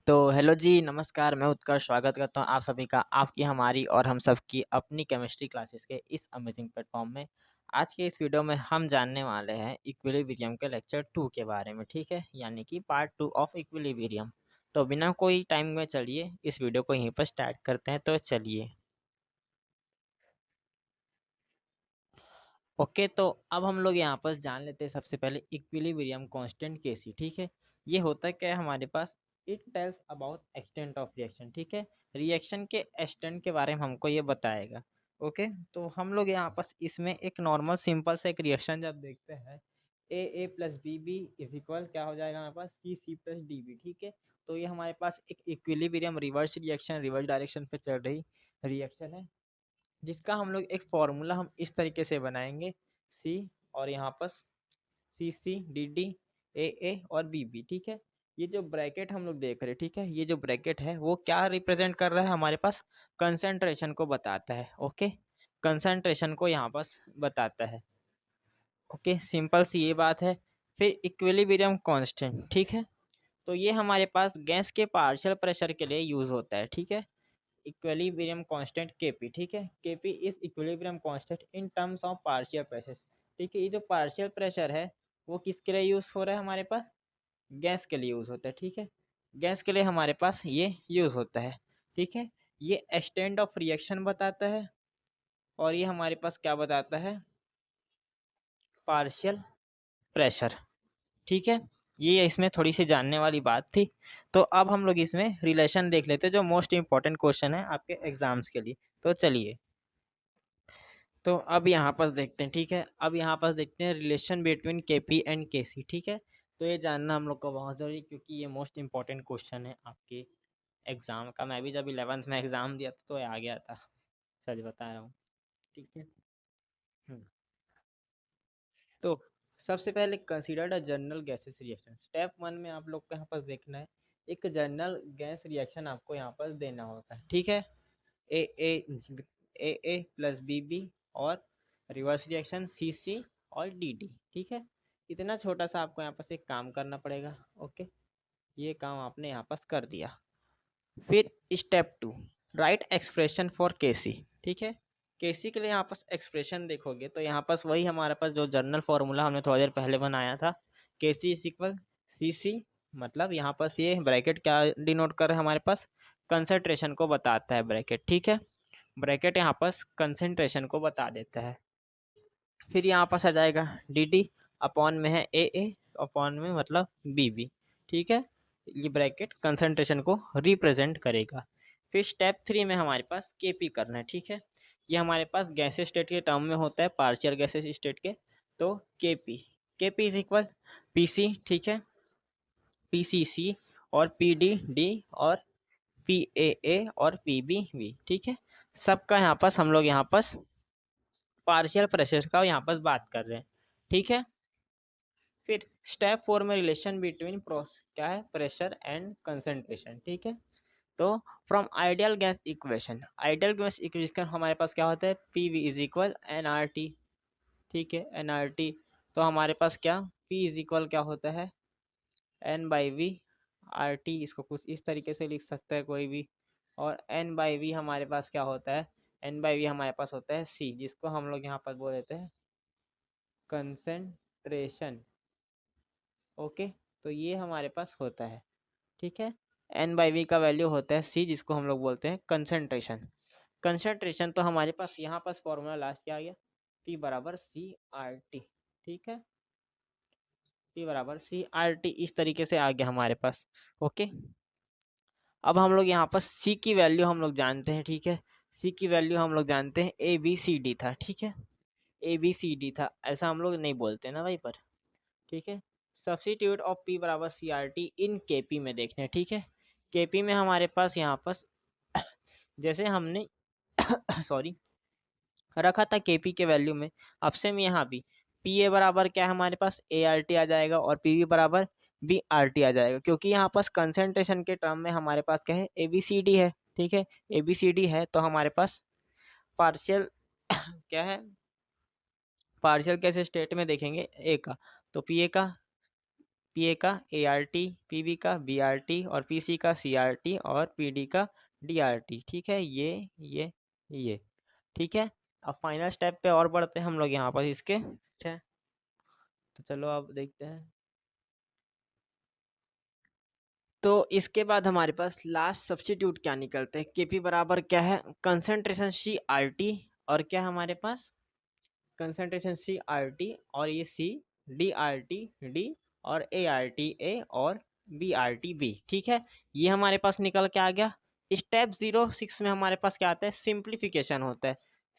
तो हेलो जी, नमस्कार। मैं उत्कर्ष स्वागत करता हूँ आप सभी का आपकी, हमारी और हम सबकी अपनी केमिस्ट्री क्लासेस के इस अमेजिंग प्लेटफॉर्म में। आज के इस वीडियो में हम जानने वाले हैं इक्विलिब्रियम के लेक्चर 2 के बारे में, ठीक है? यानी कि पार्ट 2 ऑफ इक्विलिब्रियम। तो बिना कोई टाइम में चलिए इस वीडियो को यहीं पर स्टार्ट करते हैं। तो चलिए, ओके। तो अब हम लोग यहाँ पर जान लेते हैं सबसे पहले इक्विलिब्रियम कांस्टेंट केसी, ठीक है? ये होता क्या है हमारे पास? It tells about extent of reaction, ठीक है? रिएक्शन के एक्सटेंट के बारे में हमको ये बताएगा। ओके, तो हम लोग यहाँ पर इसमें एक नॉर्मल सिंपल सा एक रिएक्शन जब देखते हैं, A plus B B is equal क्या हो जाएगा हमारे पास? C C plus D B, ठीक है? तो ये हमारे पास एक equilibrium reverse reaction, reverse direction पे चल रही रिएक्शन है, जिसका हम लोग एक फॉर्मूला हम इस तरीके से बनाएंगे, सी और यहाँ पर सी सी डी डी ए और बी बी, ठीक है? ये जो ब्रैकेट हम लोग देख रहे हैं, ठीक है, ये जो ब्रैकेट है वो क्या रिप्रेजेंट कर रहा है हमारे पास? कंसंट्रेशन को बताता है। ओके, कंसंट्रेशन को यहाँ पर बताता है। ओके, सिंपल सी ये बात है। फिर इक्विलिब्रियम कांस्टेंट, ठीक है? तो ये हमारे पास गैस के पार्शियल प्रेशर के लिए यूज होता है, ठीक है? इक्विलिब्रियम कांस्टेंट केपी, ठीक है? KP is equilibrium constant in terms of partial pressure, ठीक है? ये जो पार्शियल प्रेशर है वो किसके लिए यूज हो रहा है हमारे पास? गैस के लिए यूज होता है, ठीक है? गैस के लिए हमारे पास ये यूज होता है, ठीक है? ये एक्सटेंट ऑफ रिएक्शन बताता है और ये हमारे पास क्या बताता है? पार्शियल प्रेशर, ठीक है? ये इसमें थोड़ी सी जानने वाली बात थी। तो अब हम लोग इसमें रिलेशन देख लेते हैं, जो मोस्ट इंपॉर्टेंट क्वेश्चन है आपके एग्जाम्स के लिए। तो चलिए, तो अब यहाँ पर देखते हैं, ठीक है? अब यहाँ पर देखते हैं रिलेशन बिटवीन केपी एंड केसी, ठीक है? तो ये जानना हम लोग को बहुत ज़रूरी, क्योंकि ये मोस्ट इंपॉर्टेंट क्वेश्चन है आपके एग्जाम का। मैं भी जब 11th में एग्जाम दिया था तो ये आ गया था, सच बता रहा हूँ, ठीक है? हम्म। तो सबसे पहले consider the general gases reaction. Step 1 में आप लोग को यहाँ पर देखना है, एक जनरल गैस रिएक्शन आपको यहाँ पर देना होता है, ठीक है? ए ए प्लस बी बी और रिवर्स रिएक्शन सी सी और डी डी, ठीक है? इतना छोटा सा आपको यहाँ पर एक काम करना पड़ेगा। ओके, ये काम आपने यहाँ पर कर दिया। फिर स्टेप 2, राइट एक्सप्रेशन फॉर केसी, ठीक है? केसी के लिए यहाँ पर एक्सप्रेशन देखोगे तो यहाँ पर वही हमारे पास जो जर्नल फॉर्मूला हमने थोड़ी देर पहले बनाया था, केसी इज इक्वल सी सी, मतलब यहाँ पर ये ब्रैकेट क्या डिनोट कर रहा है हमारे पास? कंसंट्रेशन को बताता है ब्रैकेट, ठीक है? ब्रैकेट यहाँ पर कंसंट्रेशन को बता देता है। फिर यहाँ पास आ जाएगा डी डी, अपॉन में है ए अपॉन में मतलब बी बी, ठीक है? ये ब्रैकेट कंसंट्रेशन को रिप्रेजेंट करेगा। फिर स्टेप 3 में हमारे पास के पी करना है, ठीक है? ये हमारे पास गैसेस स्टेट के टर्म में होता है, पार्शियल गैसेस स्टेट के। तो K P is equal P C, ठीक है? पी सी सी और पी डी डी और पी ए और पी बी बी, ठीक है? सबका यहाँ पास हम लोग यहाँ पास पार्शियल प्रेशर का यहाँ पर बात कर रहे हैं, ठीक है? फिर स्टेप 4 में रिलेशन बिटवीन क्या है? प्रेशर एंड कंसंट्रेशन, ठीक है? तो from ideal gas equation, ideal gas equation हमारे पास क्या होता है? P V is equal N R T, ठीक है? N R T. तो हमारे पास क्या पी इज इक्वल क्या होता है? N by V R T. इसको कुछ इस तरीके से लिख सकता है कोई भी। और एन बाई वी हमारे पास क्या होता है? एन बाई वी हमारे पास होता है सी, जिसको हम लोग यहाँ पर बोल देते हैं कंसंट्रेशन। ओके, तो ये हमारे पास होता है, ठीक है? एन बाई वी का वैल्यू होता है सी, जिसको हम लोग बोलते हैं कंसंट्रेशन। कंसंट्रेशन तो हमारे पास यहाँ पास फॉर्मूला लास्ट क्या आ गया? पी बराबर सी आर टी, ठीक है? पी बराबर सी आर टी, इस तरीके से आ गया हमारे पास। ओके, अब हम लोग यहाँ पर सी की वैल्यू हम लोग जानते हैं, ठीक है? सी की वैल्यू हम लोग जानते हैं ए बी सी डी था, ठीक है? ए बी सी डी था, ऐसा हम लोग नहीं बोलते ना भाई पर, ठीक है? सब्स्टिट्यूट ऑफ पी बराबर सी आर टी इन के पी में देखते हैं, ठीक है? के पी में हमारे पास यहाँ पर जैसे हमने सॉरी रखा था के पी के वैल्यू में, अब से में यहाँ भी पी ए बराबर क्या है हमारे पास? ए आर टी आ जाएगा और पी वी बराबर बी आर टी आ जाएगा, क्योंकि यहाँ पास कंसंट्रेशन के टर्म में हमारे पास क्या है? ए बी सी डी है, ठीक है? ए बी सी डी है तो हमारे पास पार्शियल क्या है? पार्शियल कैसे स्टेट में देखेंगे ए का, तो पी ए का पीए का एआरटी, पीबी का बीआरटी और पीसी का सीआरटी और पीडी का डीआरटी। ठीक है, ये ठीक है। अब फाइनल स्टेप पे और बढ़ते हैं हम लोग यहाँ पर इसके। ठीक है, तो चलो अब देखते हैं। तो इसके बाद हमारे पास लास्ट सब्स्टिट्यूट क्या निकलते हैं। केपी बराबर क्या है, कंसंट्रेशन सी आर टी, और क्या हमारे पास कंसंट्रेशन सी आर टी, और ये C D R T D, और ए आर टी ए, और बी आर टी बी। ठीक है, ये हमारे पास निकल के आ गया। स्टेप 06 में हमारे पास क्या आता है, सिंप्लीफिकेशन होता है।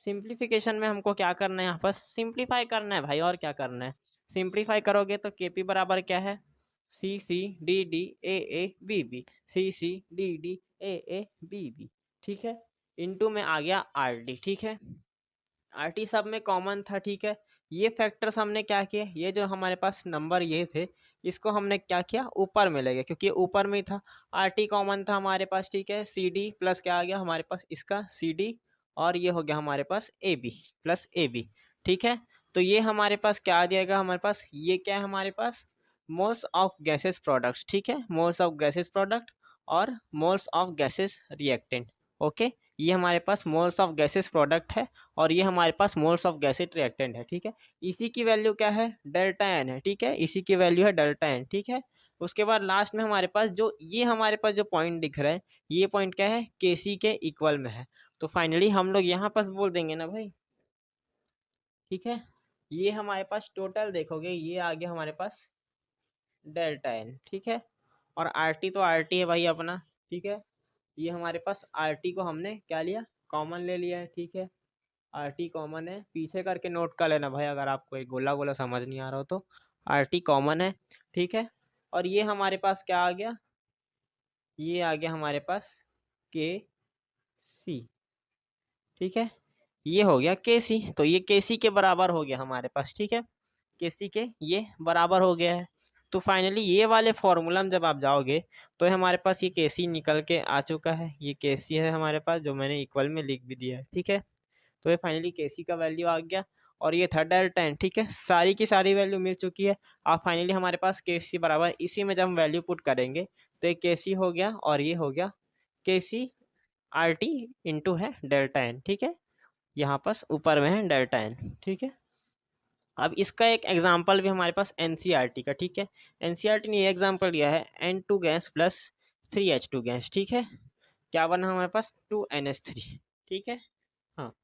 सिंप्लीफिकेशन में हमको क्या करना है, यहाँ पर सिंप्लीफाई करना है भाई, और क्या करना है। सिंप्लीफाई करोगे तो केपी बराबर क्या है, C C D D A B B, C C D D A B B. ठीक है, इनटू में आ गया आर डी। ठीक है, आर टी सब में कॉमन था। ठीक है, ये फैक्टर्स हमने क्या किए, ये जो हमारे पास नंबर ये थे, इसको हमने क्या किया, ऊपर में ले गए, क्योंकि ये ऊपर में ही था। आर टी कॉमन था हमारे पास। ठीक है, सी डी प्लस क्या आ गया हमारे पास, इसका सी डी, और ये हो गया हमारे पास A B plus A B. ठीक है, तो ये हमारे पास क्या आ जाएगा, हमारे पास ये क्या है, हमारे पास मोल्स ऑफ गैसेस प्रोडक्ट्स। ठीक है, मोल्स ऑफ गैसेस प्रोडक्ट और moles of gases reactant. Okay, ये हमारे पास मोल्स ऑफ गैसेस प्रोडक्ट है, और ये हमारे पास मोल्स ऑफ गैसेस रिएक्टेंट है। ठीक है, इसी की वैल्यू क्या है, डेल्टा एन है। ठीक है, इसी की वैल्यू है डेल्टा एन। ठीक है, उसके बाद लास्ट में हमारे पास जो ये हमारे पास जो पॉइंट दिख रहा है, ये पॉइंट क्या है, के सी के इक्वल में है। तो फाइनली हम लोग यहाँ पास बोल देंगे ना भाई। ठीक है, ये हमारे पास टोटल देखोगे, ये आ गया हमारे पास डेल्टा एन। ठीक है, और आर टी तो आर टी है भाई अपना। ठीक है, ये हमारे पास आर टी को हमने क्या लिया, कॉमन ले लिया है। ठीक है, आर टी कॉमन है, पीछे करके नोट कर लेना भाई, अगर आपको एक गोला गोला समझ नहीं आ रहा हो तो। आर टी कॉमन है। ठीक है, और ये हमारे पास क्या आ गया, ये आ गया हमारे पास के सी। ठीक है, ये हो गया के सी, तो ये के सी के बराबर हो गया हमारे पास। ठीक है, के सी के ये बराबर हो गया है। तो फाइनली ये वाले फॉर्मूला में जब आप जाओगे, तो हमारे पास ये के सी निकल के आ चुका है। ये के सी है हमारे पास, जो मैंने इक्वल में लिख भी दिया है। ठीक है, तो ये फाइनली के सी का वैल्यू आ गया, और ये था डेल्टा एन। ठीक है, सारी की सारी वैल्यू मिल चुकी है। अब फाइनली हमारे पास के सी बराबर, इसी में जब हम वैल्यू पुट करेंगे, तो ये के सी हो गया, और ये हो गया के सी आर टी इंटू है डेल्टा एन। ठीक है, यहाँ पास ऊपर में है डेल्टा एन। ठीक है, अब इसका एक एग्जाम्पल भी हमारे पास एनसीईआरटी का। ठीक है, एनसीईआरटी ने ये एग्जाम्पल दिया है, N2 gas plus 3H2 gas. ठीक है, क्या बना हमारे पास, 2NH3। ठीक है, हाँ,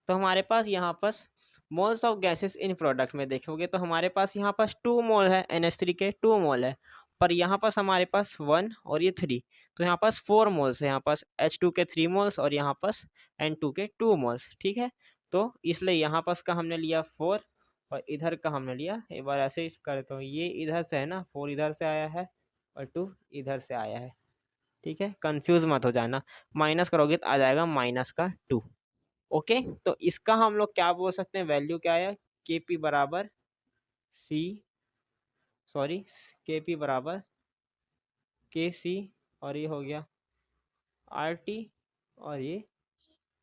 तो हमारे पास यहाँ पास moles of gases in product में देखोगे, तो हमारे पास यहाँ पास 2 मोल है, NH3 के 2 मोल है, पर यहाँ पास हमारे पास 1 और ये 3, तो यहाँ पास 4 मोल्स है। यहाँ पास H2 के 3 मोल्स, और यहाँ पास N2 के 2 मोल्स। ठीक है, तो इसलिए यहाँ पास का हमने लिया 4, और इधर का हमने लिया, एक बार ऐसे ही करता हूँ, ये इधर से है ना, 4 इधर से आया है, और 2 इधर से आया है। ठीक है, कंफ्यूज मत हो जाना, माइनस करोगे तो आ जाएगा माइनस का 2। ओके, तो इसका हम लोग क्या बोल सकते हैं, वैल्यू क्या आया, के पी बराबर सी, सॉरी, के पी बराबर के सी, और ये हो गया आर टी, और ये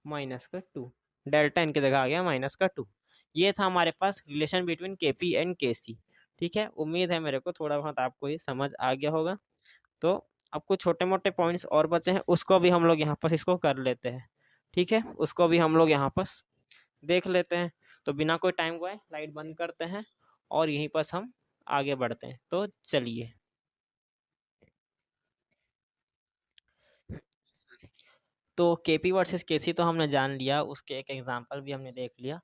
माइनस का 2, डेल्टा इनकी जगह आ गया माइनस का 2। ये था हमारे पास रिलेशन बिटवीन के पी एंड के सी। ठीक है, उम्मीद है मेरे को थोड़ा बहुत आपको ये समझ आ गया होगा। तो अब कुछ छोटे मोटे पॉइंट्स और बचे हैं, उसको भी हम लोग यहाँ पर इसको कर लेते हैं। ठीक है, उसको भी हम लोग यहाँ पर देख लेते हैं। तो बिना कोई टाइम गवाए लाइट बंद करते हैं, और यहीं पर हम आगे बढ़ते हैं। तो चलिए, तो केपी वर्सेस केसी तो हमने जान लिया, उसके एक एग्जांपल भी हमने देख लिया।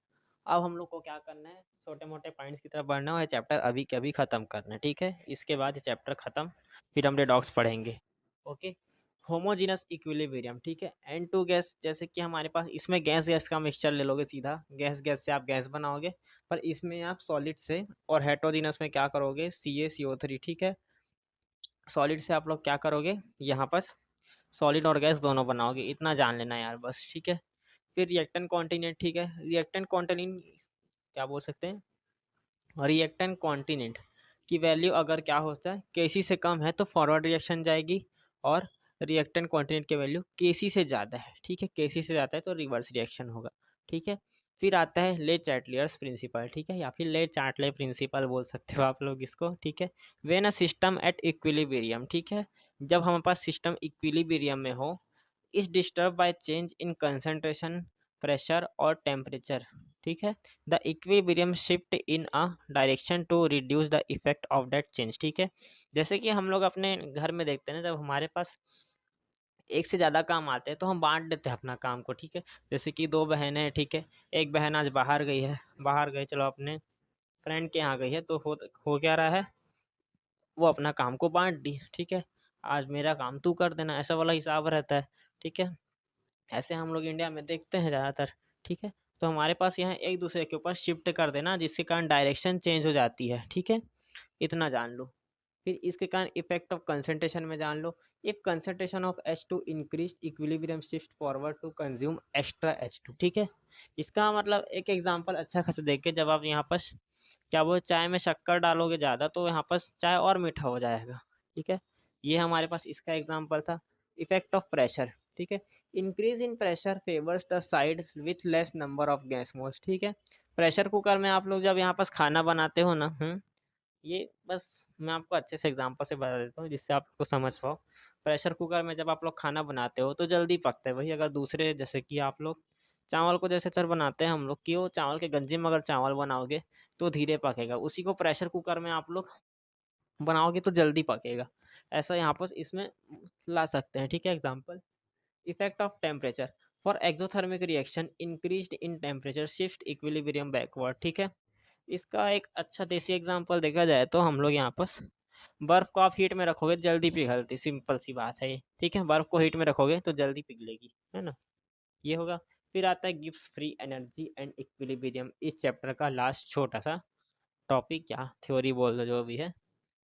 अब हम लोग को क्या करना है, छोटे मोटे पॉइंट्स की तरफ बढ़ना है, और चैप्टर अभी के अभी ख़त्म करना है। ठीक है, इसके बाद ये चैप्टर ख़त्म, फिर हम रेडॉक्स पढ़ेंगे। Okay, homogeneous equilibrium. ठीक है, N2 गैस, जैसे कि हमारे पास इसमें गैस गैस का मिक्सचर ले लोगे, सीधा गैस गैस से आप गैस बनाओगे, पर इसमें आप सॉलिड से, और हेट्रोजीनस में क्या करोगे, CaCO3। ठीक है, सॉलिड से आप लोग क्या करोगे, यहाँ पर सॉलिड और गैस दोनों बनाओगे, इतना जान लेना यार बस। ठीक है, फिर रिएक्टेंट कॉन्टिनेंट। ठीक है, रिएक्टेंट कॉन्टिनेंट क्या बोल सकते हैं, रिएक्टेंट कॉन्टिनेंट की वैल्यू अगर क्या होता है, केसी से कम है तो फॉरवर्ड रिएक्शन जाएगी, और रिएक्टेंट कॉन्टिनेंट की वैल्यू केसी से ज़्यादा है। ठीक है, केसी से ज़्यादा है तो रिवर्स रिएक्शन होगा। ठीक है, फिर आता है ले चैटलियर्स प्रिंसिपल, ठीक है, या फिर ले चार्टले प्रिंसिपल बोल सकते हो आप लोग इसको, ठीक है। When a system at equilibrium, ठीक है, जब हमारे पास सिस्टम इक्विलिब्रियम में हो, is disturb by change in concentration, pressure और टेम्परेचर, ठीक है, the equilibrium shift in a direction to reduce the effect of that change, ठीक है। जैसे कि हम लोग अपने घर में देखते हैं ना, जब हमारे पास एक से ज़्यादा काम आते हैं तो हम बांट देते हैं अपना काम को, ठीक है। जैसे कि दो बहनें हैं, ठीक है, एक बहन आज बाहर गई है, बाहर गई चलो अपने फ्रेंड के यहाँ गई है, तो हो क्या रहा है, वो अपना काम को बांट दी, ठीक है, आज मेरा काम तू कर देना, ऐसा वाला हिसाब रहता है, ठीक है। ऐसे हम लोग इंडिया में देखते हैं ज़्यादातर, ठीक है। तो हमारे पास यहाँ एक दूसरे के ऊपर शिफ्ट कर देना, जिसके कारण डायरेक्शन चेंज हो जाती है, ठीक है, इतना जान लो। फिर इसके कारण इफेक्ट ऑफ कंसंट्रेशन में जान लो, if concentration of H2 increase equilibrium shift forward to consume extra H2, ठीक है। इसका मतलब एक एग्जांपल अच्छा खासा देख के, जब आप यहाँ पर क्या वो चाय में शक्कर डालोगे ज़्यादा तो यहाँ पर चाय और मीठा हो जाएगा, ठीक है। ये हमारे पास इसका एग्जाम्पल था। इफेक्ट ऑफ प्रेशर, ठीक है, increase in pressure favours the side with less number of gas moles, ठीक है। प्रेशर कुकर में आप लोग जब यहाँ पास खाना बनाते हो ना, ये बस मैं आपको अच्छे से एग्जांपल से बता देता हूँ जिससे आप को समझ पाओ। प्रेशर कुकर में जब आप लोग खाना बनाते हो तो जल्दी पकता है, वही अगर दूसरे जैसे कि आप लोग चावल को जैसे सर बनाते हैं हम लोग कि वो चावल के गंजी में अगर चावल बनाओगे तो धीरे पकेगा, उसी को प्रेशर कुकर में आप लोग बनाओगे तो जल्दी पकेगा। ऐसा यहाँ पर इसमें ला सकते हैं, ठीक है, example. Effect of temperature for exothermic reaction increased in temperature shift equilibrium backward, ठीक है। इसका एक अच्छा देसी एग्जांपल देखा जाए तो हम लोग यहाँ पर बर्फ को आप हीट में रखोगे तो जल्दी पिघलती, सिंपल सी बात है ये, ठीक है, बर्फ को हीट में रखोगे तो जल्दी पिघलेगी, है ना, ये होगा। फिर आता है Gibbs free energy and equilibrium, इस चैप्टर का लास्ट छोटा सा टॉपिक या थ्योरी बोल दो जो भी है,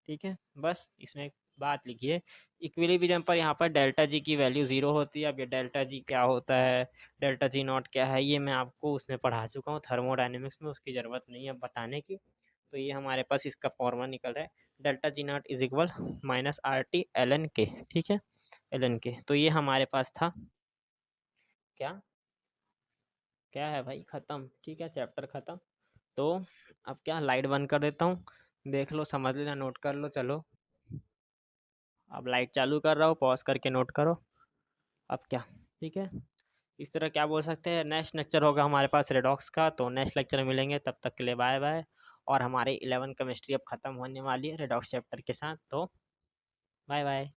ठीक है। बस इसमें एक बात लिखी है, इक्विलिब्रियम पर यहाँ पर डेल्टा जी की वैल्यू ज़ीरो होती है। अब ये डेल्टा जी क्या होता है, डेल्टा जी नॉट क्या है, ये मैं आपको उसमें पढ़ा चुका हूँ थर्मोडायनेमिक्स में, उसकी ज़रूरत नहीं है बताने की। तो ये हमारे पास इसका फॉर्मूला निकल रहा है, delta G not is equal minus R T L N K, ठीक है, एल एन के। तो ये हमारे पास था क्या, क्या है भाई, ख़त्म, ठीक है, चैप्टर ख़त्म। तो अब क्या, लाइट बंद कर देता हूँ, देख लो, समझ लेना, नोट कर लो, चलो अब लाइट चालू कर रहा हूँ, पॉज करके नोट करो। अब क्या, ठीक है, इस तरह क्या बोल सकते हैं, नेक्स्ट लेक्चर होगा हमारे पास रेडॉक्स का, तो नेक्स्ट लेक्चर में मिलेंगे, तब तक के लिए बाय बाय। और हमारी 11 केमिस्ट्री अब ख़त्म होने वाली है रेडॉक्स चैप्टर के साथ, तो बाय बाय।